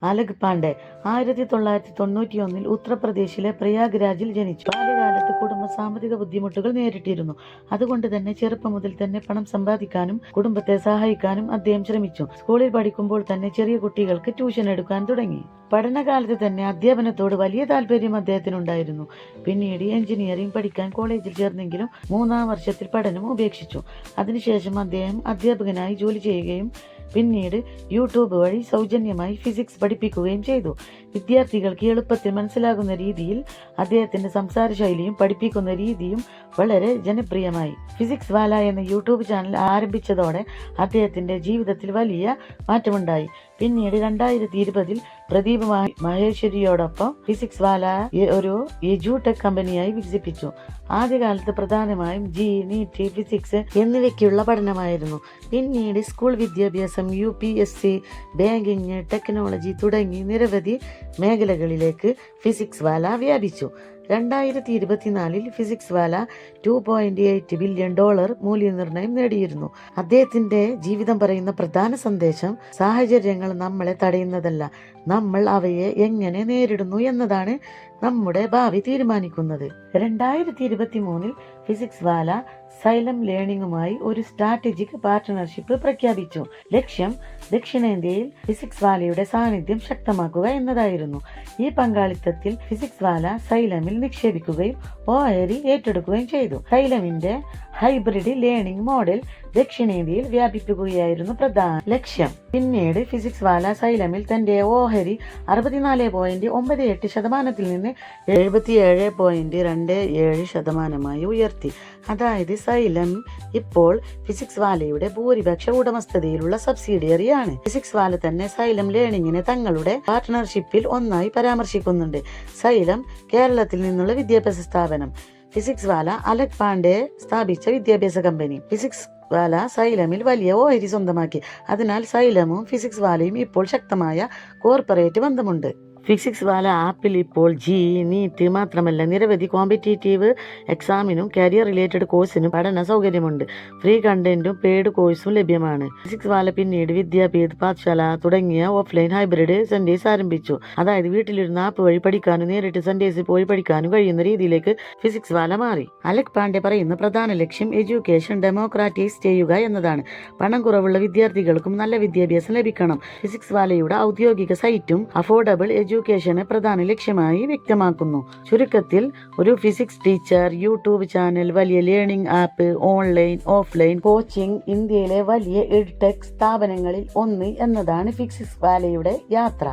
അലക് പാണ്ഡെ 1991 ഉത്തർപ്രദേശിലെ പ്രയാഗ്രാജിൽ ജനിച്ചു. ബാല്യകാലത്ത് കുടുംബം സാമ്പത്തിക ബുദ്ധിമുട്ടുകൾ നേരിട്ടിരുന്നു. അതുകൊണ്ട് തന്നെ ചെറുപ്പം മുതൽ തന്നെ പണം സമ്പാദിക്കാനും കുടുംബത്തെ സഹായിക്കാനും അദ്ദേഹം ശ്രമിച്ചു. സ്കൂളിൽ പഠിക്കുമ്പോൾ തന്നെ ചെറിയ കുട്ടികൾക്ക് ട്യൂഷൻ എടുക്കാൻ തുടങ്ങി. പഠനകാലത്ത് തന്നെ അധ്യാപനത്തോട് വലിയ താല്പര്യം അദ്ദേഹത്തിനുണ്ടായിരുന്നു. പിന്നീട് എഞ്ചിനീയറിംഗ് പഠിക്കാൻ കോളേജിൽ ചേർന്നെങ്കിലും 3-ാം വർഷത്തിൽ പഠനം ഉപേക്ഷിച്ചു. അതിനുശേഷം അദ്ദേഹം അധ്യാപകനായി ജോലി ചെയ്യുകയും പിന്നീട് യൂട്യൂബ് വഴി സൗജന്യമായി ഫിസിക്സ് പഠിപ്പിക്കുകയും ചെയ്തു. വിദ്യാർത്ഥികൾക്ക് എളുപ്പത്തിൽ മനസ്സിലാകുന്ന രീതിയിൽ അദ്ദേഹത്തിന്റെ സംസാര ശൈലിയും പഠിപ്പിക്കുന്ന രീതിയും വളരെ ജനപ്രിയമായി. ഫിസിക്സ് വാല എന്ന യൂട്യൂബ് ചാനൽ ആരംഭിച്ചതോടെ അദ്ദേഹത്തിന്റെ ജീവിതത്തിൽ വലിയ മാറ്റമുണ്ടായി. പിന്നീട് 2020 പ്രദീപ് മഹേശ്വരിയോടൊപ്പം ഫിസിക്സ് വാല ഒരു എഡ്യൂടെക് കമ്പനിയായി വികസിപ്പിച്ചു. ആദ്യകാലത്ത് പ്രധാനമായും നീറ്റ്, ഫിസിക്സ് എന്നിവയ്ക്കുള്ള പഠനമായിരുന്നു. പിന്നീട് സ്കൂൾ വിദ്യാഭ്യാസം, UPSC, ബാങ്കിങ്, ടെക്നോളജി തുടങ്ങി നിരവധി മേഖലകളിലേക്ക് ഫിസിക്സ് വാല വ്യാപിച്ചു. 2024 ഫിസിക്സ് വാല $2.8 ബില്യൺ മൂല്യനിർണ്ണയം നേടിയിരുന്നു. അദ്ദേഹത്തിന്റെ ജീവിതം പറയുന്ന പ്രധാന സന്ദേശം സാഹചര്യങ്ങൾ നമ്മളെ തടയുന്നതല്ല, നമ്മൾ അവയെ എങ്ങനെ നേരിടുന്നു എന്നതാണ് നമ്മുടെ ഭാവി തീരുമാനിക്കുന്നത്. 2023 ഫിസിക്സ് വാല സൈലം ലേണിംഗുമായി ഒരു സ്ട്രാറ്റജിക് പാർട്ട്ണർഷിപ്പ് പ്രഖ്യാപിച്ചു. ലക്ഷ്യം ദക്ഷിണേന്ത്യയിൽ ഫിസിക്സ് വാലയുടെ സാന്നിധ്യം ശക്തമാക്കുക എന്നതായിരുന്നു. ഈ പങ്കാളിത്തത്തിൽ ഫിസിക്സ് വാല സൈലമിൽ നിക്ഷേപിക്കുകയും ഓഹരി ഏറ്റെടുക്കുകയും ചെയ്തു. സൈലമിന്റെ ഹൈബ്രിഡ് ലേണിംഗ് മോഡൽ ദക്ഷിണേന്ത്യയിൽ വ്യാപിപ്പിക്കുകയായിരുന്നു പ്രധാന ലക്ഷ്യം. പിന്നീട് ഫിസിക്സ് വാല സൈലമിൽ തന്റെ ഓഹരി 64.98% നിന്ന് 77.27% ഉയർത്തി. അതായത് സൈലം ഇപ്പോൾ ഫിസിക്സ് വാലയുടെ ഭൂരിപക്ഷ ഉടമസ്ഥതയിലുള്ള സബ്സിഡിയറിയാണ്. ഫിസിക്സ് വാല തന്നെ സൈലം ലേണിംഗിനെ തങ്ങളുടെ പാർട്ട്ണർഷിപ്പിൽ ഒന്നായി പരാമർശിക്കുന്നുണ്ട്. സൈലം കേരളത്തിൽ നിന്നുള്ള വിദ്യാഭ്യാസ സ്ഥാപനം. ഫിസിക്സ് വാല അലക് പാണ്ഡെ സ്ഥാപിച്ച വിദ്യാഭ്യാസ കമ്പനി. ഫിസിക്സ് വാല സൈലമിൽ വലിയ ഓഹരി സ്വന്തമാക്കി. അതിനാൽ സൈലമും ഫിസിക്സ് വാലയും ഇപ്പോൾ ശക്തമായ കോർപ്പറേറ്റ് ബന്ധമുണ്ട്. ഫിസിക്സ് വാല ആപ്പിൽ ഇപ്പോൾ നീറ്റ് മാത്രമല്ല നിരവധി കോമ്പറ്റേറ്റീവ് എക്സാമിനും കരിയർ റിലേറ്റഡ് കോഴ്സിനും പഠന സൗകര്യമുണ്ട്. ഫ്രീ കണ്ടന്റും പെയ്ഡ് കോഴ്സും ലഭ്യമാണ്. ഫിസിക്സ് വാല പിന്നീട് വിദ്യാപീഠ്, പാഠശാല തുടങ്ങിയ ഓഫ്ലൈൻ ഹൈബ്രിഡ് സെന്റേഴ്സ് ആരംഭിച്ചു. അതായത് വീട്ടിലിരുന്ന് ആപ്പ് വഴി പഠിക്കാനും നേരിട്ട് സെന്റേഴ്സിൽ പോയി പഠിക്കാനും കഴിയുന്ന രീതിയിലേക്ക് ഫിസിക്സ് വാല മാറി. അലക് പാണ്ഡെ പറയുന്ന പ്രധാന ലക്ഷ്യം എഡ്യൂക്കേഷൻ ഡെമോക്രാറ്റൈസ് ചെയ്യുക എന്നതാണ്. പണം കുറവുള്ള വിദ്യാർത്ഥികൾക്കും നല്ല വിദ്യാഭ്യാസം ലഭിക്കണം. ഫിസിക്സ് വാലയുടെ ഔദ്യോഗിക സൈറ്റും അഫോർഡബിൾ എഡ്യൂക്കേഷനെ പ്രധാന ലക്ഷ്യമായി വ്യക്തമാക്കുന്നു. ചുരുക്കത്തിൽ, ഒരു ഫിസിക്സ് ടീച്ചർ, യൂട്യൂബ് ചാനൽ, വലിയ learning app, online offline coaching, ഇന്ത്യയിലെ വലിയ എഡ്ടെക് സ്ഥാപനങ്ങളിൽ ഒന്ന് എന്നതാണ് ഫിസിക്സ് വാലയുടെ യാത്ര.